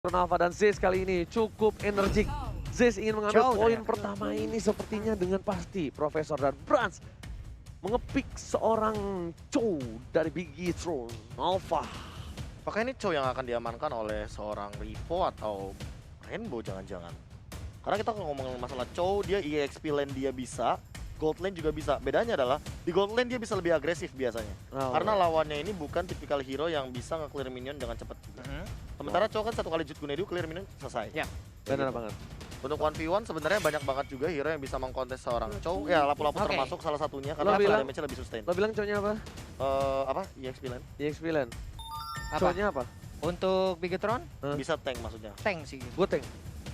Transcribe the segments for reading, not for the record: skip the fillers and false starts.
Alpha dan Zeus kali ini cukup energik. Zeus ingin mengambil Jauh poin ya. pertama ini sepertinya dengan pasti. Profesor dan Brans mengepik seorang Chow dari Biggie Throne Alpha. Apakah ini Chow yang akan diamankan oleh seorang Rivo atau Rainbow jangan-jangan? Karena kita ngomongin masalah Chow, dia EXP lane dia bisa, gold lane juga bisa. Bedanya adalah di gold lane dia bisa lebih agresif biasanya. Karena lawannya ini bukan tipikal hero yang bisa nge-clear minion dengan cepat juga. Sementara Chow kan satu kali Jutkunedu clear minion selesai. Ya, Benar gitu. banget. Untuk 1v1 sebenarnya banyak banget juga hero yang bisa mengkontes seorang Chow. Ya, lapu-lapu Oke. termasuk salah satunya Lo karena bilang- damage-nya lebih sustain. Lo bilang Chow-nya apa? Apa? EXP lane? EXP Lane. Apa? Chow-nya apa? Untuk Bigetron, Bisa tank maksudnya. tank sih. Gue tank.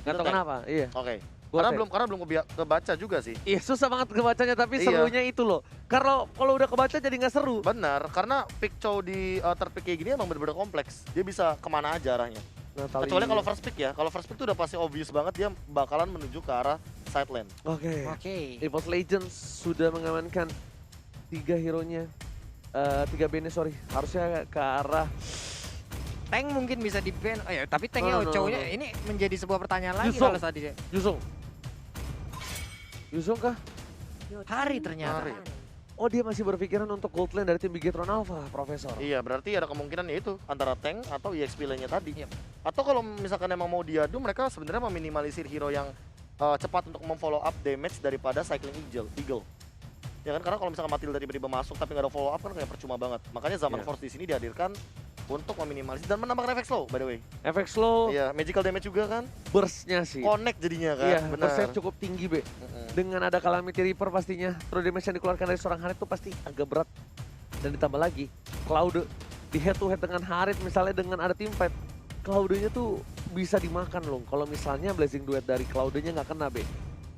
Gak tau tank? kenapa, iya. Oke. Gua Karena tank. belum kebaca juga sih. Iya susah banget kebacanya tapi Iya. serunya itu loh. Karena kalau udah kebaca jadi nggak seru. Benar, karena pick Chow di third pick kayak gini emang bener-bener kompleks. Dia bisa kemana aja arahnya. Nah, Kecuali kalau first pick ya. Kalau first pick tuh udah pasti obvious banget dia bakalan menuju ke arah side lane. Oke. Oke. EVOS Legends sudah mengamankan 3 hero-nya. 3 band sorry. Harusnya ke arah Tank mungkin bisa di-ban. Oh ya, tapi tanknya No, no, no, Chow-nya no. ini menjadi sebuah pertanyaan lagi Yusong. kalau tadi. Yuzong. Yuzong kah? Hari ternyata. Hari. Oh dia masih berpikiran untuk gold lane dari tim Bigetron Alpha, Profesor. Iya, berarti ada kemungkinan yaitu antara tank atau EXP lane-nya tadi. Yep. Atau kalau misalkan emang mau diadu, mereka sebenarnya meminimalisir hero yang cepat untuk memfollow up damage daripada cycling eagle. Ya kan, karena kalau misalkan Matilda tiba-tiba masuk tapi nggak ada follow up kan kayak percuma banget. Makanya Zaman Iya. Force di sini dihadirkan untuk meminimalisir dan menambahkan efek slow by the way. Efek slow, Iya, magical damage juga kan. burst-nya sih. Connect jadinya kan. Iya, benar. burst-nya cukup tinggi, Be. Mm-mm. Dengan ada Calamity Reaper pastinya, true damage yang dikeluarkan dari seorang Harit itu pasti agak berat. Dan ditambah lagi, Cloud di head to head dengan Harit misalnya dengan ada team fight, Cloud-nya tuh bisa dimakan loh. Kalau misalnya Blazing Duet dari Cloud-nya nggak kena, Be.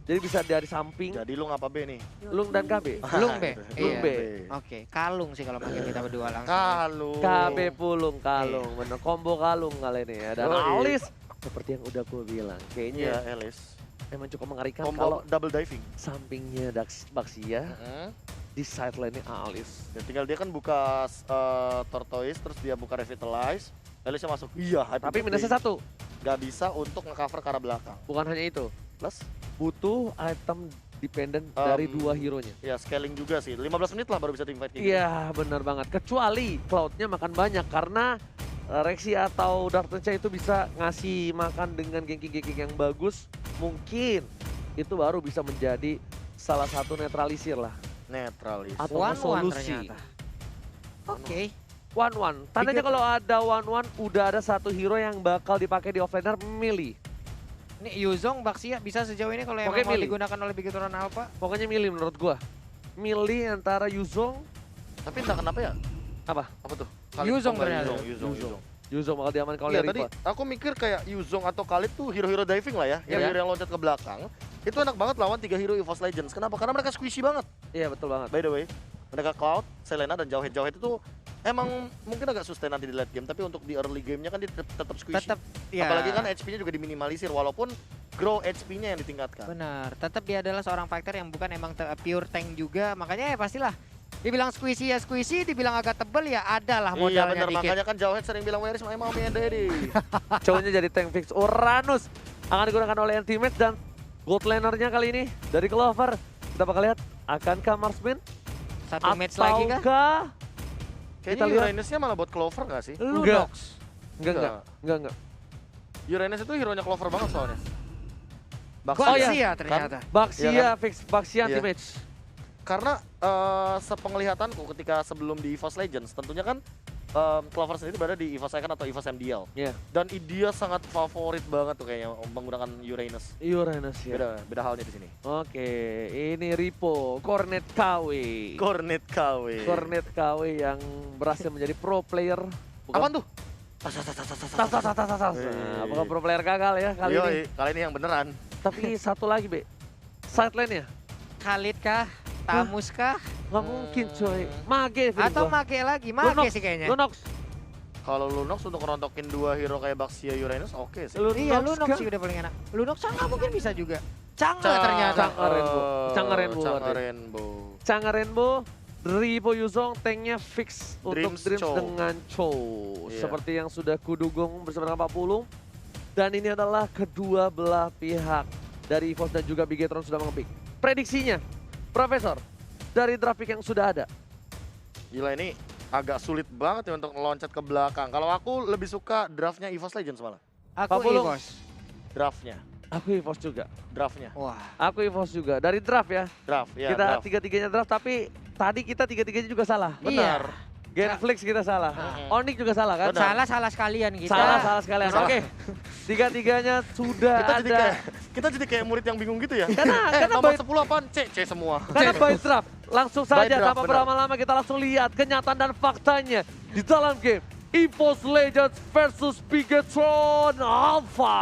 Jadi bisa dari samping, Jadi lu ngapa B nih? Lung dan KB. Lung B. Lung Iya. B. Oke, kalung sih kalau manggil kita berdua langsung. Kalung. KB Pulung Kalung, bener combo Kalung kali ini ya. Dan Yoi. Alis seperti yang udah gue bilang, Iya, kayaknya Alice. emang cukup mengerikan Combo kalau double diving. sampingnya Baxia, di side lane-nya Alis. Ya, tinggal dia kan buka Tortoise, terus dia buka Revitalize. Alice-nya masuk. Iya, Happy Tapi Birthday. minusnya satu, Gak bisa untuk nge-cover ke arah belakang. bukan hanya itu, Plus, butuh item dependent dari dua hero-nya. ya scaling juga sih. 15 menit lah baru bisa teamfight kayak gitu. Iya benar banget, kecuali Cloud-nya makan banyak karena Rexy atau Dark Tensha itu bisa ngasih makan dengan ganking-ganking yang bagus. Mungkin itu baru bisa menjadi salah satu netralisir lah. Netralis. Atau One-one solusi. ternyata. Oke. One-one, tandanya Tiga- kalau ada one-one udah ada satu hero yang bakal dipakai di offlaner melee. Ini Yuzong, Baxia bisa sejauh ini kalau Oke, emang mau milih. digunakan oleh Bigetron Alpha. Pokoknya melee menurut gua. Melee antara Yuzong, Tapi entah kenapa ya. apa? Apa tuh? Yuzong Oh, enggak, ternyata. Yuzong. Yuzong bakal diamankan Iya, oleh tadi Riva. aku mikir kayak Yuzong atau Khalid tuh hero-hero diving lah ya. Yang Iya. hero yang loncat ke belakang. Itu enak banget lawan 3 hero EVOS Legends. Kenapa? Karena mereka squishy banget. Iya betul banget. By the way, mereka Cloud, Selena, dan Jauhead. Jauhead itu emang mungkin agak sustain nanti di late game. Tapi untuk di early game-nya kan dia tetap squishy. Tetap ya. Apalagi kan HP-nya juga diminimalisir. Walaupun grow HP-nya yang ditingkatkan. Benar, tetap dia adalah seorang fighter yang bukan emang pure tank juga. Makanya ya pastilah dibilang squishy ya squishy, dibilang agak tebel ya ada lah Iya modalnya benar, dikit. makanya kan Jauhead sering bilang where is my mommy and daddy. Cowoknya jadi tank fix. Uranus akan digunakan oleh teammates dan gold laner-nya kali ini dari Clover. Kita bakal lihat akankah Marksman Satu match lagi kah? ataukah Kayaknya lihat. Uranus-nya malah buat Clover gak sih? Lunox. Enggak. Uranus itu hero-nya Clover banget soalnya. Baxia Oh, iya. ternyata. Baxia Iya kan? fix Baxia Iya. anti-match. Karena sepenglihatanku ketika sebelum di EVOS Legends, tentunya kan Clover sendiri berada di EVOS Icon atau EVOS MDL. Iya. Dan dia sangat favorit banget tuh kayaknya menggunakan Uranus. Uranus ya. Beda halnya di sini. Oke, ini Ripo, Cornet KW. Cornet KW. Cornet KW yang berhasil menjadi pro player. Apaan tuh? Tas. Nah, bukan pro player gagal ya kali ini. Yoi, kali ini yang beneran. Tapi satu lagi, Be. Side lane-nya. Khalid kah? Tamus kah? Nggak mungkin, coy. Mage, feeling Atau gua. Mage lagi? Mage Lunox, sih kayaknya. Lunox. Kalau Lunox untuk ngerontokin 2 hero kayak Baxia Uranus oke sih. Iya, Lunox Lunox kah? sih udah paling enak. Lunox Chang'e mungkin bisa juga. Chang'e Cang- ternyata. Chang'e Rainbow. Chang'e Rainbow Chang'e berarti. Rainbow. Chang'e Rainbow, Ripo Yuzong, tanknya fix untuk Dreams Dreams Chow. dengan Chow. Iya. Seperti yang sudah kudugong bersama dengan Pak Pulung. Dan ini adalah kedua belah pihak dari EVOS dan juga Bigetron sudah mengepick. Prediksinya, Profesor, dari draft pick yang sudah ada. Gila ini agak sulit banget ya untuk meloncat ke belakang. Kalau aku lebih suka draftnya EVOS Legends malah. Aku Papulung. EVOS. Draftnya, Aku EVOS juga. draftnya, Wah. Aku EVOS juga. Dari draft ya. draft ya. Kita Draft. tiga-tiganya draft, tapi tadi kita tiga-tiganya juga salah. Benar. Iya. Genflix kita salah. Mm-mm. Onyx juga salah kan? Benar. Salah sekalian kita. Salah sekalian. Salah. Oke. Tiga-tiganya sudah Kita jadi kayak murid yang bingung gitu ya. Karena Nomor by, 10 apaan? C semua. karena by draft. Langsung By saja draft, tanpa benar. berlama-lama kita langsung lihat kenyataan dan faktanya di dalam game EVOS Legends versus Bigetron Alpha.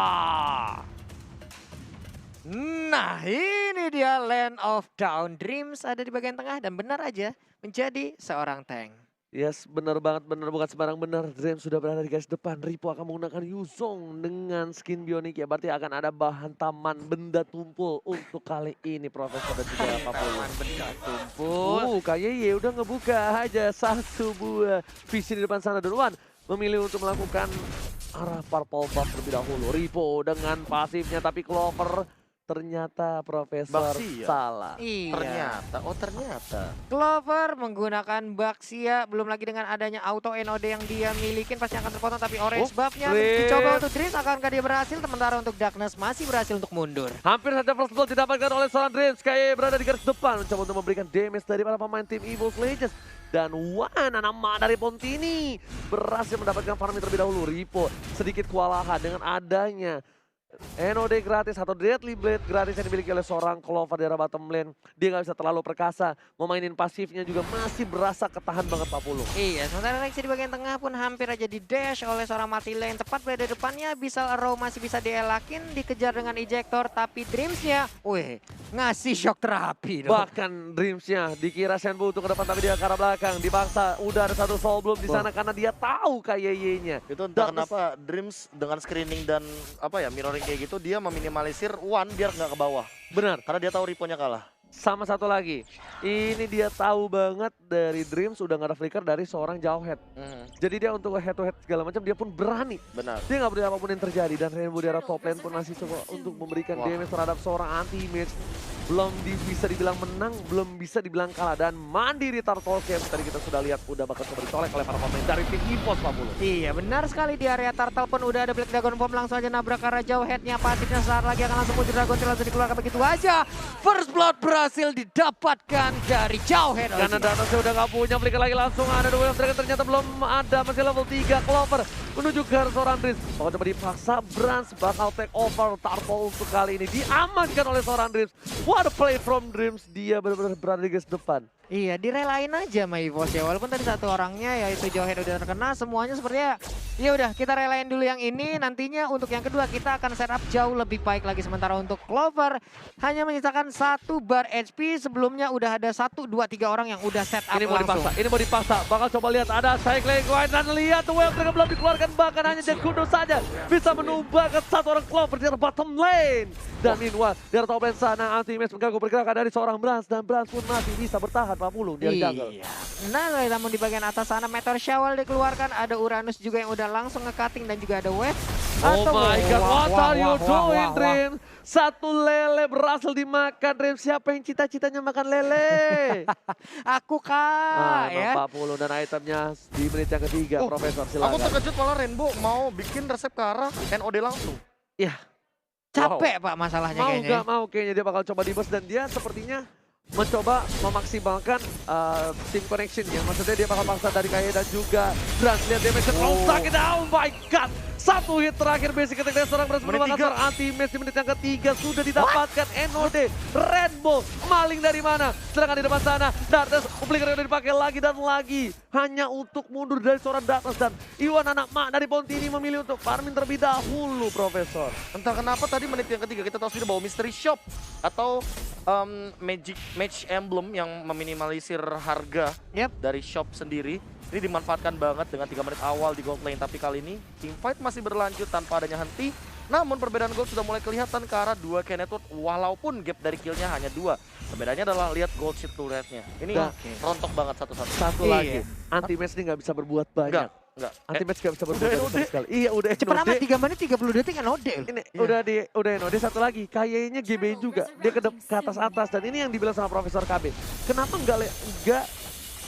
Nah, ini dia Land of Down Dreams ada di bagian tengah dan benar aja menjadi seorang tank. Yes, benar banget, benar bukan sembarang benar. Dream sudah berada di garis depan. Ripo akan menggunakan Yuzong dengan skin bionik ya. Berarti akan ada bahan taman benda tumpul untuk kali ini Profesor dan juga Papulung. Benda tumpul. KYY udah ngebuka aja satu buah visi di depan sana. Dan Wan memilih untuk melakukan arah purple buff terlebih dahulu. Ripo dengan pasifnya tapi Clover ternyata Profesor Baxia. salah. Iya. Ternyata. Clover menggunakan Baxia, belum lagi dengan adanya auto NOD yang dia milikin pasti akan terpotong, tapi orange buffnya Dreams. dicoba untuk Dreams, akankah dia berhasil? Sementara untuk Darkness masih berhasil untuk mundur. Hampir saja first blood didapatkan oleh seorang Dreams. Kayak berada di garis depan mencoba untuk memberikan damage dari para pemain tim EVOS Legends. Dan Wan, nama dari Pontini berhasil mendapatkan farming terlebih dahulu. Ripo sedikit kewalahan dengan adanya NOD gratis atau Deadly Blade gratis yang dimiliki oleh seorang Clover di arah bottom lane. Dia nggak bisa terlalu perkasa. Mau mainin pasifnya juga masih berasa ketahan banget Papulung. Iya, sementara Rexy di bagian tengah pun hampir aja di dash oleh seorang mati lane. Tepat berada di depannya, bisa Arrow masih bisa dielakin, dikejar dengan ejector. Tapi Dreamsnya, wih, ngasih shock terapi dong. Bahkan Dreamsnya dikira Shenbu untuk ke depan tapi dia ke arah belakang. Dipaksa, udah ada satu soul belum di sana karena dia tahu KYY-nya. Itu entah Darkness- kenapa Dreams dengan screening dan apa ya mirroring kayak gitu dia meminimalisir One biar nggak ke bawah. Benar. Karena dia tahu Riponya kalah. Sama satu lagi, ini dia tahu banget dari Dreams udah gak ada flicker dari seorang Jawhead. Jadi dia untuk head to head segala macam dia pun berani. Benar. Dia nggak peduli apapun yang terjadi dan Rainbow di arah top lane pun masih coba untuk memberikan Wah. damage terhadap seorang anti-image. Belum bisa dibilang menang, belum bisa dibilang kalah. Dan mandiri Turtle Camp tadi kita sudah lihat udah bakal coba dicolek oleh para pemain dari tim EVOS Papulung. Iya, benar sekali di area Turtle pun udah ada Black Dragon Bomb, langsung aja nabrak ke arah jauh, headnya pasifnya saat lagi akan langsung muncul Dragon Tail, langsung dikeluarkan begitu aja. First Blood berhasil didapatkan dari jauh head. Karena Danasnya udah gak punya flicker lagi langsung ada dua Dragon ternyata belum ada, masih level 3 Clover menuju ke arah seorang Dreams. Kalau coba dipaksa, Brans bakal take over Turtle untuk kali ini. Diamankan oleh seorang Dreams. What a play from Dreams, dia benar-benar berada di garis depan. Iya, direlain aja sama EVOS ya. Walaupun tadi satu orangnya yaitu Jawhead udah terkena, semuanya sepertinya ya udah kita relain dulu yang ini. Nantinya untuk yang kedua kita akan setup jauh lebih baik lagi. Sementara untuk Clover hanya menyisakan 1 bar HP. Sebelumnya udah ada 1, 2, 3 orang yang udah setup Ini mau langsung. dipaksa, ini mau dipaksa. Bakal coba lihat ada cycling wide dan lihat Wave Dragon belum dikeluarkan, bahkan hanya Jekudo saja bisa menumbangkan satu orang Clover di arah bottom lane. Dan meanwhile di arah top lane sana anti-image mengganggu pergerakan dari seorang Brans dan Brans pun masih bisa bertahan Papulung di jungle. Iya. Nah, namun di bagian atas sana Meteor Shower dikeluarkan, ada Uranus juga yang udah langsung nge-cutting dan juga ada Wave. Oh my god, what are you doing, wah. Dream? Satu lele berhasil dimakan, Dream. Siapa yang cita-citanya makan lele? Aku kak ya. 40 dan itemnya di menit yang ketiga, Oh, Profesor Aku silakan. terkejut malah Rainbow mau bikin resep ke arah NOD langsung. Ya, Capek Pak masalahnya mau kayaknya. nggak mau kayaknya dia bakal coba di burst dan dia sepertinya mencoba memaksimalkan team connection ya. Maksudnya dia bakal paksa dari Kaye dan juga Brans. Lihat damage sakit, oh my god. Satu hit terakhir basic attack dari seorang Brans Menit merupakan 3. seorang anti-match di menit yang ketiga sudah didapatkan NOD. Rainbow maling dari mana? Sedangkan di depan sana Darkness flicker yang dipakai lagi dan lagi hanya untuk mundur dari seorang Darkness dan Iwan anak mak dari Pontini memilih untuk farming terlebih dahulu, Profesor. Entah kenapa tadi menit yang ketiga kita tahu sendiri bahwa Mystery Shop atau Magic Match Emblem yang meminimalisir harga dari shop sendiri. Ini dimanfaatkan banget dengan 3 menit awal di gold lane. Tapi kali ini teamfight masih berlanjut tanpa adanya henti. Namun perbedaan gold sudah mulai kelihatan ke arah 2 Kenetwood walaupun gap dari killnya hanya 2. Perbedaannya adalah lihat gold sheet turretnya. Ini rontok banget satu-satu. Satu Iya. lagi, anti-match ini nggak bisa berbuat banyak. Nggak. Enggak. Anti-match gak bisa berbuat udah sama NOD. sekali. Iya udah Cepet NOD. amat 3 menit 30 detik NOD. Ini udah NOD satu lagi. Kayaknya GB juga. Dia ke atas-atas. Dan ini yang dibilang sama Profesor KB. Kenapa enggak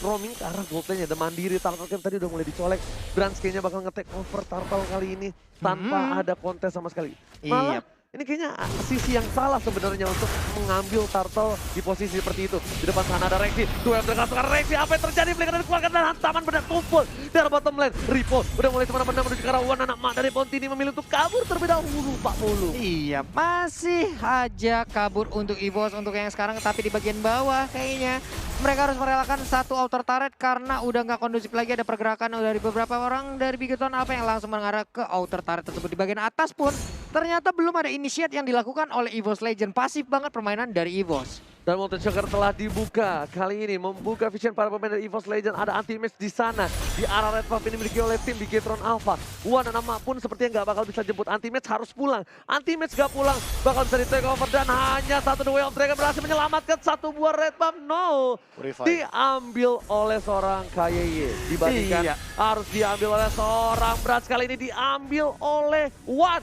roaming ke arah goldnya dan mandiri. Turtle Camp tadi udah mulai dicolek. Brans kayaknya bakal nge-take over Turtle kali ini tanpa ada kontes sama sekali. Malah ini kayaknya sisi yang salah sebenarnya untuk mengambil Turtle di posisi seperti itu. Di depan sana ada Rexy. Duel dengan Rexy. Apa yang terjadi? Flicker dikeluarkan dan hantaman benar tumpul dari bottom lane. Ripo udah mulai semena-mena menuju ke arah Wan. Anak mak dari Pontini memilih untuk kabur terlebih dahulu Pak Mulu. Iya, masih aja kabur untuk EVOS untuk yang sekarang, tapi di bagian bawah kayaknya mereka harus merelakan satu outer turret karena udah nggak kondusif lagi. Ada pergerakan dari beberapa orang dari Bigoton apa yang langsung mengarah ke outer turret tersebut. Di bagian atas pun ternyata belum ada initiate yang dilakukan oleh EVOS Legend. Pasif banget permainan dari EVOS. Dan Molten Shocker telah dibuka. Kali ini membuka vision para pemain dari EVOS Legend. Ada anti-match di sana. Di arah red buff ini dimiliki oleh tim Bigetron Alpha. Wan dan Nama pun sepertinya nggak bakal bisa jemput. Anti-match harus pulang. Anti-match nggak pulang. Bakal bisa di take over. Dan hanya satu The Way of Dragon berhasil menyelamatkan satu buah red buff. No. Diambil oleh seorang KYY. Dibandingkan harus diambil oleh seorang Brats. Kali ini diambil oleh Wan.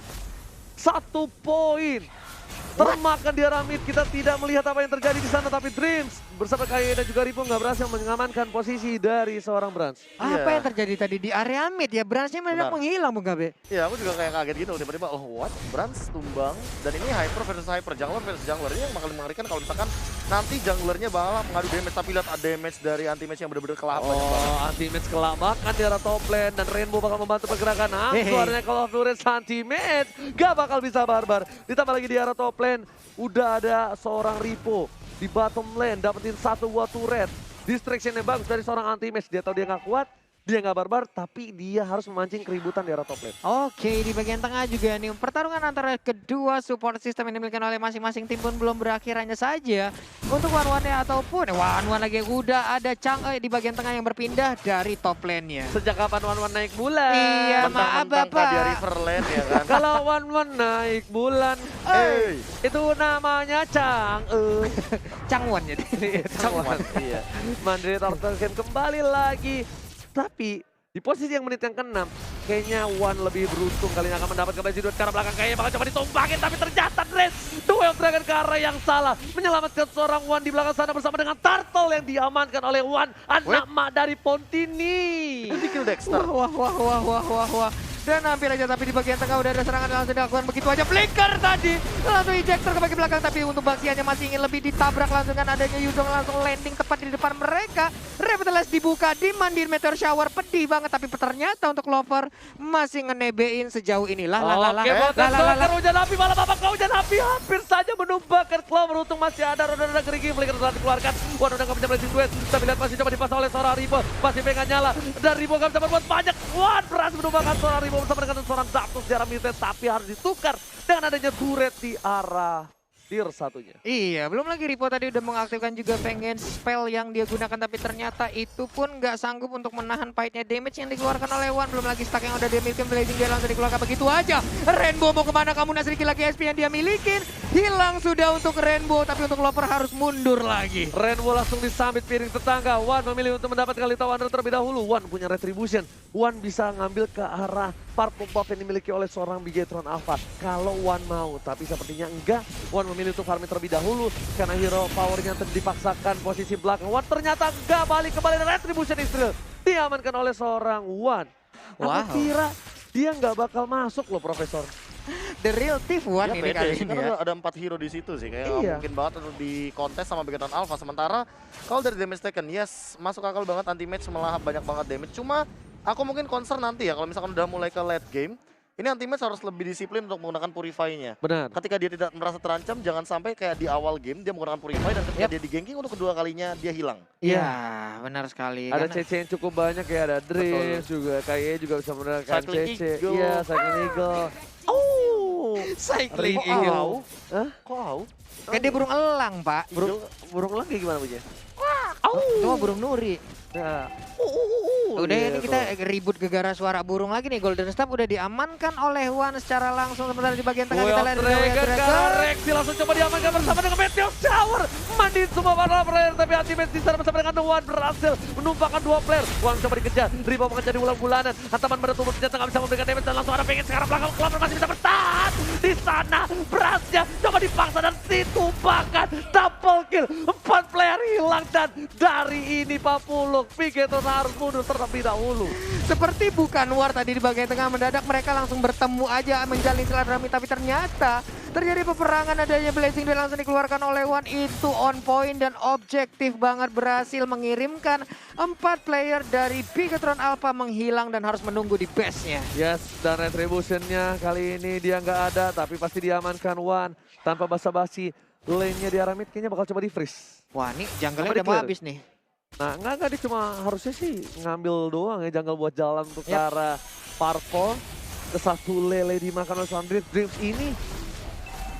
1 poin. Termakan di arah mid, kita tidak melihat apa yang terjadi di sana, tapi Dreams bersama KYY dan juga Ripo nggak berhasil mengamankan posisi dari seorang Brans. Apa yang terjadi tadi di area mid ya? Bransnya mendadak menghilang Bung Gabe. Iya, aku juga kayak kaget gitu tiba-tiba what? Brans tumbang dan ini Hyper versus Hyper, Jungler versus Jungler. Ini yang bakal mengerikan kalau misalkan nanti Junglernya bakal mengadu damage, tapi lihat ada damage dari anti-match yang benar-benar kelap. Anti-match kelabakan di arah top lane dan Rainbow bakal membantu pergerakan. Suaranya Call of Duty anti-match gak bakal bisa barbar. Ditambah lagi di arah top lane udah ada seorang Ripo di bottom lane dapetin satu buah turret. Distraction yang bagus dari seorang anti-match. Dia tahu dia nggak kuat, dia nggak barbar, tapi dia harus memancing keributan di arah top lane. Oke, di bagian tengah juga nih pertarungan antara kedua support system yang dimiliki oleh masing-masing tim pun belum berakhir. Hanya saja untuk one-one-nya ataupun one-one lagi udah ada Chang'e di bagian tengah yang berpindah dari top lane-nya. Sejak kapan one-one naik bulan? Iya, maaf Bapak. Dia river lane ya kan. Kalau one-one naik bulan, itu namanya Chang'e. Changwon jadi. Chang'e. Iya. Mandiri Turtle Camp kembali lagi. Tapi di posisi yang menit yang ke-6, kayaknya Wan lebih beruntung kali ini akan mendapat kembali duet ke arah belakang. Kayaknya bakal coba ditumpangin, tapi ternyata Dreams Duel Dragon ke arah yang salah. Menyelamatkan seorang Wan di belakang sana bersama dengan Turtle yang diamankan oleh Wan. Anak mak dari Pontini. Itu di kill Dexter. Wah. Dan hampir aja, tapi di bagian tengah udah ada serangan yang langsung dilakukan begitu aja. Flicker tadi langsung ejector ke bagian belakang, tapi untuk Baxiannya masih ingin lebih ditabrak langsung kan adanya Yudong langsung landing tepat di depan mereka. Revitalize dibuka, dimandiin Meteor Shower, pedih banget, tapi ternyata untuk Clover masih ngenebein sejauh ini. Oke, hujan api malah babak hujan api hampir saja menumbangkan Clover. Untung masih ada roda-roda gerigi. Flicker telah dikeluarkan. Wan udah gak bisa melesin duet, tapi lihat masih coba dipasang oleh seorang Ripo. Masih pengen nyala dan Ripo gak bisa berbuat banyak. Wan berhasil menumbangkan seorang Ripo bersama dengan seorang Zapdos di arah midlane, tapi harus ditukar dengan adanya turret di arah tier satunya. Iya, belum lagi Ripo tadi udah mengaktifkan juga pengen spell yang dia gunakan, tapi ternyata itu pun nggak sanggup untuk menahan fight-nya. Damage yang dikeluarkan oleh Wan, belum lagi stack yang udah dia miliki, Blazing dia langsung dikeluarkan begitu aja. Rainbow mau kemana kamu? Nah, sedikit lagi SP yang dia milikin, hilang sudah untuk Rainbow, tapi untuk Loper harus mundur lagi. Rainbow langsung disambit piring tetangga. Wan memilih untuk mendapatkan Lita Wanderer terlebih dahulu. Wan punya Retribution. Wan bisa ngambil ke arah purple buff yang dimiliki oleh seorang Bigetron Alpha. Kalau Wan mau, tapi sepertinya enggak. Wan memilih untuk farming terlebih dahulu karena hero powernya dipaksakan posisi belakang. Wan ternyata enggak, balik kembali dan Retribution Israel diamankan oleh seorang Wan. Aku kira dia nggak bakal masuk loh, Profesor. The real thief Wan ini kali ini ya. Ada 4 hero di situ sih, kayak mungkin banget untuk di kontes sama Bigetron Alpha. Sementara kalau dari damage taken, yes, masuk akal banget anti-match melahap banyak banget damage. Cuma aku mungkin concern nanti ya kalau misalkan udah mulai ke late game, ini anti-match harus lebih disiplin untuk menggunakan Purify-nya. Benar. Ketika dia tidak merasa terancam, jangan sampai kayak di awal game dia menggunakan Purify dan ketika dia di-ganking untuk kedua kalinya dia hilang. Iya, benar sekali. Ada CC yang cukup banyak ya, ada Dreams juga, kayaknya juga bisa menggunakan CC. Iya, Cycling Eagle. Cycling Eagle. Hah? Kok au? Kan dia burung elang, Pak. Burung elang kayak gimana punya? Cuma burung nuri. Nah. Udah ini kita ribut gegara suara burung lagi nih. Golden Staff udah diamankan oleh Wan secara langsung. Sementara di bagian tengah kita lihat Rexy langsung coba diamankan bersama dengan Meteor Shower. mandiin semua para player, tapi Ultimate di sana bersama dengan Wan berhasil menumpahkan 2 player. Wan coba dikejar, Ripo mengejar di bulan-bulanan, hantaman pada tubuh senjata nggak bisa memberikan damage dan langsung ada pengen sekarang belakang Clover masih bisa bertahan di sana. Berasnya coba dipaksa dan situ bahkan double kill, 4 player hilang dan dari ini Papuluk Pigetron harus mundur terlebih dahulu. Seperti bukan war tadi di bagian tengah, mendadak mereka langsung bertemu aja menjalin silaturahmi, tapi ternyata terjadi peperangan, adanya blessing dan langsung dikeluarkan oleh Wan. Itu on point dan objektif banget, berhasil mengirimkan 4 player dari Bigetron Alpha menghilang dan harus menunggu di base-nya. Yes, dan retribution-nya kali ini dia nggak ada, tapi pasti diamankan Wan tanpa basa-basi. Lane-nya di arah mid kayaknya bakal coba di-freeze. Wah, nih jungle-nya Apa udah mau di-clear? habis nih. Nah, enggak dia cuma harusnya sih ngambil doang ya jungle buat jalan untuk ke arah Purple. Ke satu lele dimakan oleh Sandrit. Dreams ini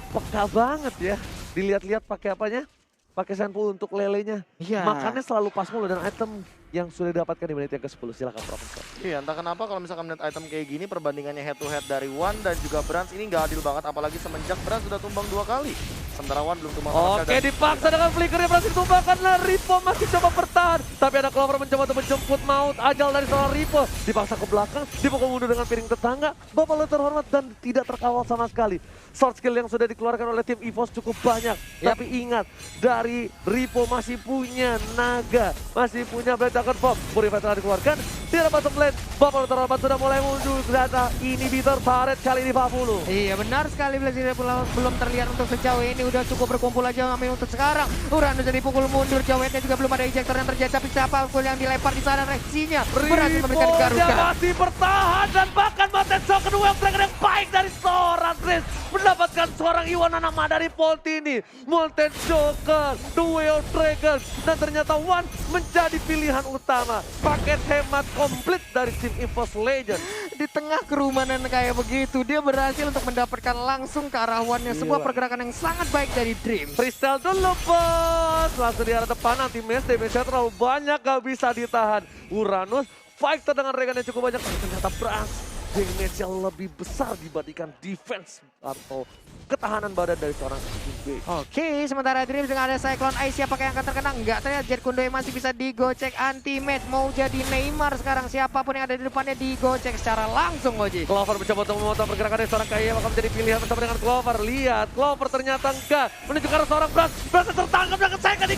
peka banget ya. Dilihat-lihat pakai apanya? Pakai Senpu untuk lelenya. Iya. Makannya selalu pas mulu dan item yang sudah didapatkan di menit yang ke-10. Silakan Profesor. Iya, entah kenapa kalau misalkan melihat item kayak gini perbandingannya head to head dari Wan dan juga Brans ini nggak adil banget, apalagi semenjak Brans sudah tumbang 2 kali. Sementara Wan belum tumbang sama sekali. Oke, dipaksa dengan flickernya berhasil ditumbangkan. Ripo masih coba bertahan. Tapi ada Clover mencoba untuk menjemput maut ajal dari seorang Ripo. Dipaksa ke belakang, dipukul mundur dengan piring tetangga. Bapak lo terhormat dan tidak terkawal sama sekali. Short skill yang sudah dikeluarkan oleh tim EVOS cukup banyak. Tapi ingat, dari Ripo masih punya naga. Masih punya Blade Dragon Form. Purify telah dikeluarkan. Tidak bottom lane. Bapak lo terhormat sudah mulai mundur. Ternyata ini Bitter Turret kali ini 40. Iya benar sekali, Blazing belum terlihat untuk sejauh ini, udah cukup berkumpul aja ngambil untuk sekarang. Uranus jadi pukul mundur, Jawetnya juga belum ada ejector yang terjadi, tapi siapa yang dilempar di sana reaksinya berhasil memberikan Ripo Garuda. masih bertahan dan bahkan Mountain Shock kedua yang baik dari seorang Chris mendapatkan seorang Iwanana dari Poltini. Mountain Joker, Duel Dragon dan ternyata Wan menjadi pilihan utama. Paket hemat komplit dari tim EVOS Legend. Di tengah kerumanan kayak begitu, dia berhasil untuk mendapatkan langsung ke arah Wan-nya. Sebuah Gila. pergerakan yang sangat baik dari Dreams. Freestyle dulu bos. Langsung di arah depan nanti damage-nya terlalu banyak gak bisa ditahan. Uranus fighter dengan regan yang cukup banyak. Tapi ternyata Brans damage yang lebih besar dibandingkan defense atau ketahanan badan dari seorang Team B. Oke, sementara Dreams dengan ada Cyclone Ice, siapakah yang akan terkena? Enggak, ternyata Jet Kundoy masih bisa digocek anti-match. Mau jadi Neymar sekarang, siapapun yang ada di depannya digocek secara langsung, Oji. Clover mencoba untuk memotong pergerakan dari seorang Kaya, maka menjadi pilihan bersama dengan Clover. Lihat, Clover ternyata enggak. Menuju ke arah seorang Brans. Brans tertangkap dengan Cyclone di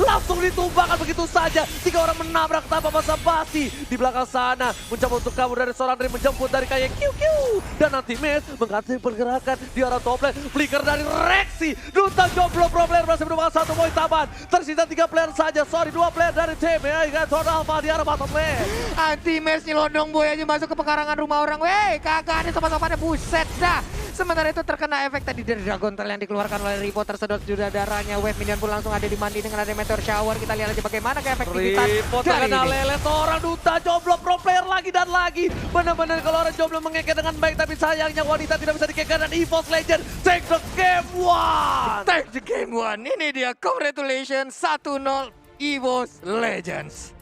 langsung ditumbangkan begitu saja. 3 orang menabrak tanpa basa-basi. Di belakang sana, mencoba untuk kabur dari seorang Dream, menjemput dari Kaya QQ. Dan anti-match mengganti pergerakan di arah top lane. Flicker dari Rexy. Duta jomblo pro player berhasil menumbangkan 1 poin tambahan. Tersisa 3 player saja. 2 player dari tim. Total Alpha di arah bottom lane. Anti-match nyelondong boy aja masuk ke pekarangan rumah orang. Wey, kakak ini sobat-sobatnya, buset dah. Sementara itu terkena efek tadi dari Dragon Tail yang dikeluarkan oleh Ripo, tersedot sudah darahnya. Wave minion pun langsung ada dimandi dengan ada Meteor Shower. Kita lihat aja bagaimana keefektivitas Ripo dari terkena ini. lele, seorang duta jomblo pro player lagi dan lagi. Benar-benar kalau orang jomblo mengekek dengan baik, tapi sayangnya wanita tidak bisa dikekek dan EVOS Legend take the game one. Take the game one. Ini dia, congratulations 1-0 EVOS Legends.